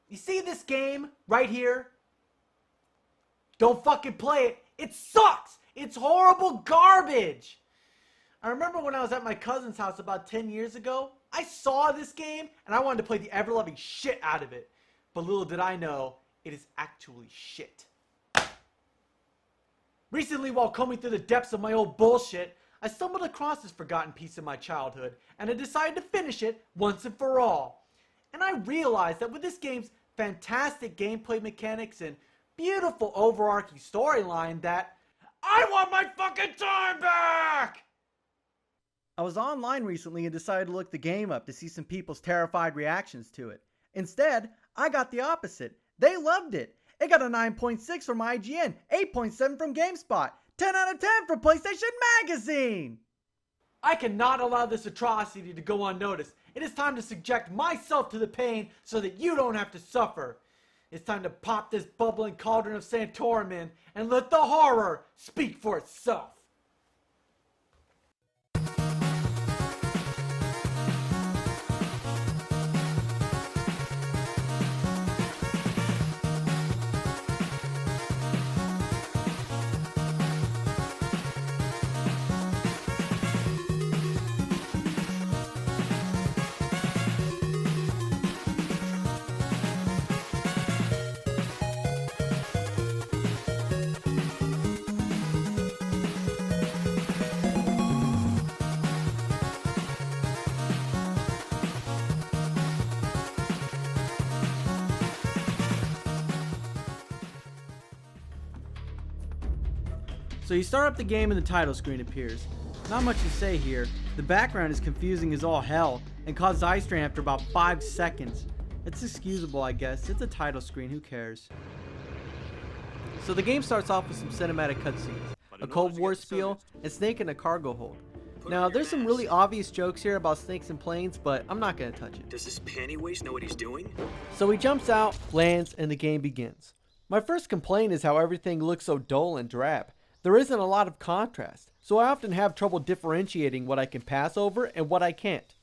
You see this game right here? Don't fucking play it. It sucks. It's horrible garbage. I remember when I was at my cousin's house about 10 years ago, I saw this game and I wanted to play the ever-loving shit out of it. But little did I know, it is actually shit. Recently, while combing through the depths of my old bullshit, I stumbled across this forgotten piece of my childhood, and I decided to finish it once and for all. And I realized that with this game's fantastic gameplay mechanics and beautiful overarching storyline that I want my fucking time back! I was online recently and decided to look the game up to see some people's terrified reactions to it. Instead, I got the opposite. They loved it. It got a 9.6 from IGN, 8.7 from GameSpot, 10 out of 10 from PlayStation Magazine! I cannot allow this atrocity to go unnoticed. It is time to subject myself to the pain so that you don't have to suffer. It's time to pop this bubbling cauldron of Santorum in and let the horror speak for itself. So you start up the game and the title screen appears. Not much to say here. The background is confusing as all hell and causes eye strain after about 5 seconds. It's excusable, I guess. It's a title screen, who cares? So the game starts off with some cinematic cutscenes, a Cold War spiel, and Snake in a cargo hold. Now, there's some really obvious jokes here about snakes and planes, but I'm not going to touch it. Does this panty waste know what he's doing? So he jumps out, lands, and the game begins. My first complaint is how everything looks so dull and drab. There isn't a lot of contrast, so I often have trouble differentiating what I can pass over and what I can't.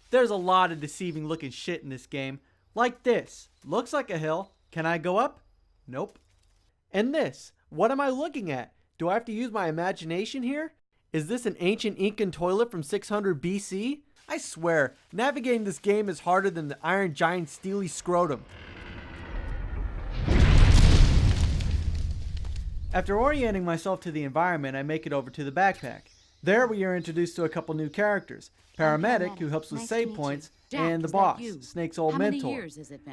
There's a lot of deceiving looking shit in this game. Like this. Looks like a hill. Can I go up? Nope. And this. What am I looking at? Do I have to use my imagination here? Is this an ancient Incan toilet from 600 BC? I swear, navigating this game is harder than the Iron Giant's steely scrotum. After orienting myself to the environment, I make it over to the backpack. There we are introduced to a couple new characters. Paramedic, who helps with save points, and the boss, Snake's old mentor.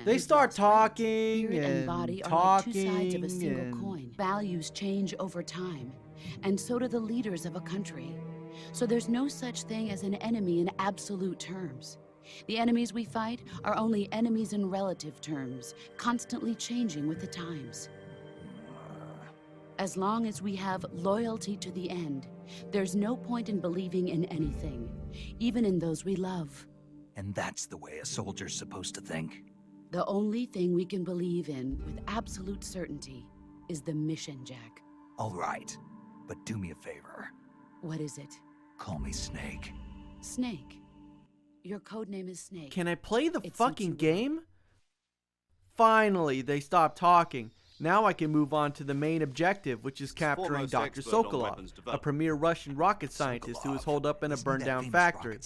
They start talking and talking are like 2 sides of a single coin. Values change over time, and so do the leaders of a country. So there's no such thing as an enemy in absolute terms. The enemies we fight are only enemies in relative terms, constantly changing with the times. As long as we have loyalty to the end, there's no point in believing in anything, even in those we love. And that's the way a soldier's supposed to think? The only thing we can believe in with absolute certainty is the mission, Jack. All right, but do me a favor. What is it? Call me Snake. Snake. Your codename is Snake. Can I play the fucking game? Finally, they stopped talking. Now I can move on to the main objective, which is capturing Dr. Sokolov, a premier Russian rocket scientist who is holed up in a burned-down factory.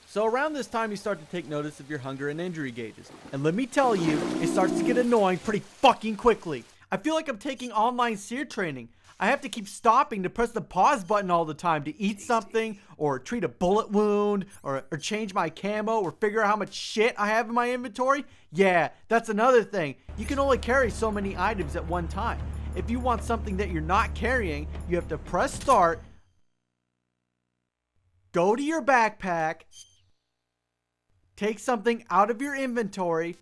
So around this time, you start to take notice of your hunger and injury gauges. And let me tell you, it starts to get annoying pretty fucking quickly. I feel like I'm taking online SEER training. I have to keep stopping to press the pause button all the time to eat something, or treat a bullet wound, or change my camo, or figure out how much shit I have in my inventory. Yeah, that's another thing. You can only carry so many items at one time. If you want something that you're not carrying, you have to press start, go to your backpack, take something out of your inventory,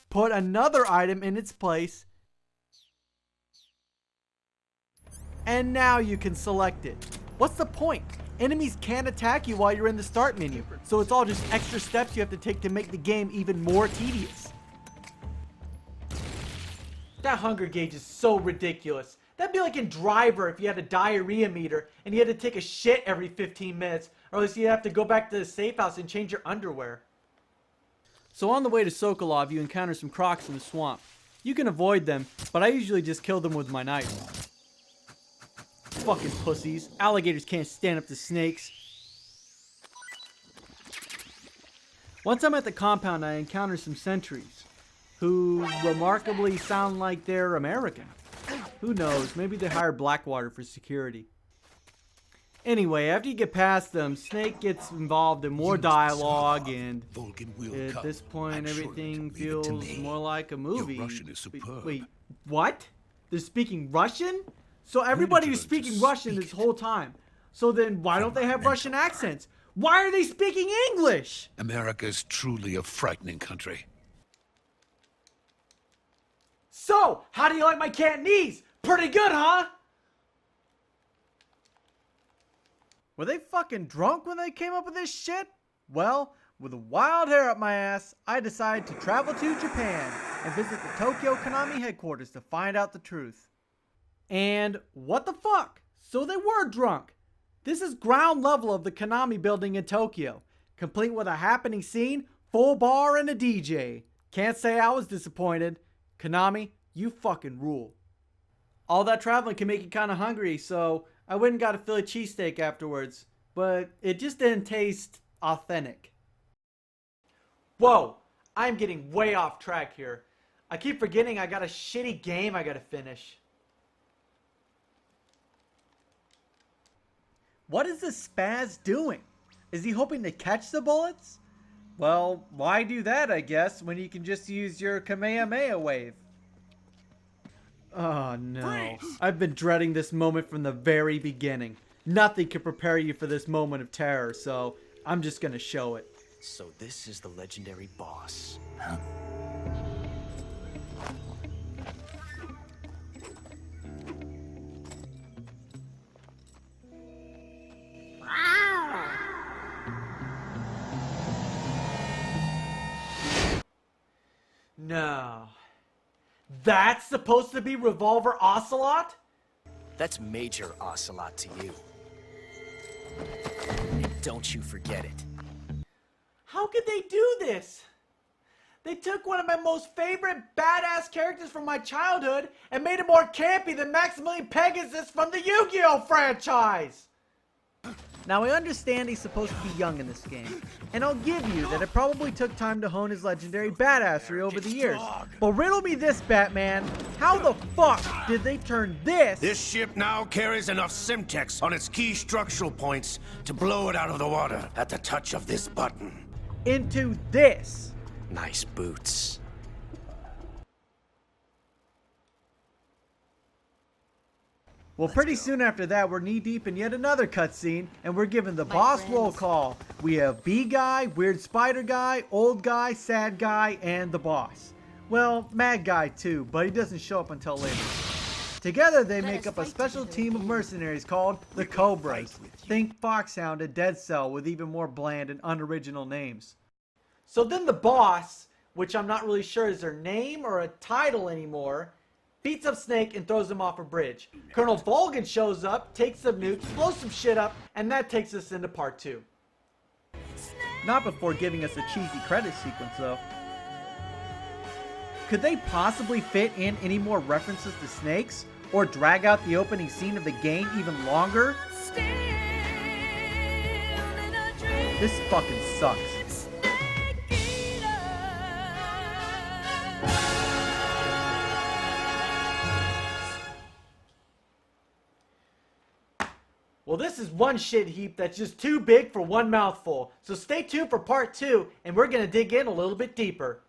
put another item in its place, and now you can select it. What's the point? Enemies can't attack you while you're in the start menu, so it's all just extra steps you have to take to make the game even more tedious. That hunger gauge is so ridiculous. That'd be like in Driver if you had a diarrhea meter and you had to take a shit every 15 minutes, or else you'd have to go back to the safe house and change your underwear. So on the way to Sokolov, you encounter some crocs in the swamp. You can avoid them, but I usually just kill them with my knife. Fucking pussies. Alligators can't stand up to snakes. Once I'm at the compound, I encounter some sentries, who remarkably sound like they're American. Who knows, maybe they hired Blackwater for security. Anyway, after you get past them, Snake gets involved in more dialogue, and at this point everything feels more like a movie. Russian is superb. Wait, what? They're speaking Russian? So everybody was speaking Russian this whole time. So then why don't they have Russian accents? Why are they speaking English? America is truly a frightening country. So, how do you like my Cantonese? Pretty good, huh? Were they fucking drunk when they came up with this shit? Well, with a wild hair up my ass, I decided to travel to Japan and visit the Tokyo Konami headquarters to find out the truth. And what the fuck? So they were drunk. This is ground level of the Konami building in Tokyo, complete with a happening scene, full bar, and a DJ. Can't say I was disappointed. Konami, you fucking rule. All that traveling can make you kind of hungry, so I went and got a Philly cheesesteak afterwards, but it just didn't taste authentic. Whoa, I'm getting way off track here. I keep forgetting I got a shitty game I gotta finish. What is this spaz doing? Is he hoping to catch the bullets? Well, why do that, I guess, when you can just use your Kamehameha wave? Oh no. Freeze! I've been dreading this moment from the very beginning. Nothing can prepare you for this moment of terror, so I'm just gonna show it. So this is the legendary boss. No. That's supposed to be Revolver Ocelot? That's Major Ocelot to you. And don't you forget it. How could they do this? They took one of my most favorite badass characters from my childhood and made him more campy than Maximilian Pegasus from the Yu-Gi-Oh franchise! Now I understand he's supposed to be young in this game, and I'll give you that it probably took time to hone his legendary badassery over the years. But riddle me this, Batman, how the fuck did they turn this This ship now carries enough Simtex on its key structural points to blow it out of the water at the touch of this button? into this? Nice boots. Well, pretty soon after that, we're knee-deep in yet another cutscene, and we're given the boss roll call. We have B-Guy, Weird Spider Guy, Old Guy, Sad Guy, and the boss. Well, Mad Guy too, but he doesn't show up until later. Together, they make up a special team of mercenaries called the Cobras. Think Foxhound and Dead Cell with even more bland and unoriginal names. So then the boss, which I'm not really sure is their name or a title anymore, beats up Snake and throws him off a bridge. Colonel Volgin shows up, takes some nukes, blows some shit up, and that takes us into part 2. Not before giving us a cheesy credit sequence, though. Could they possibly fit in any more references to snakes? Or drag out the opening scene of the game even longer? This fucking sucks. Well, this is one shit heap that's just too big for one mouthful. So stay tuned for part 2, and we're gonna dig in a little bit deeper.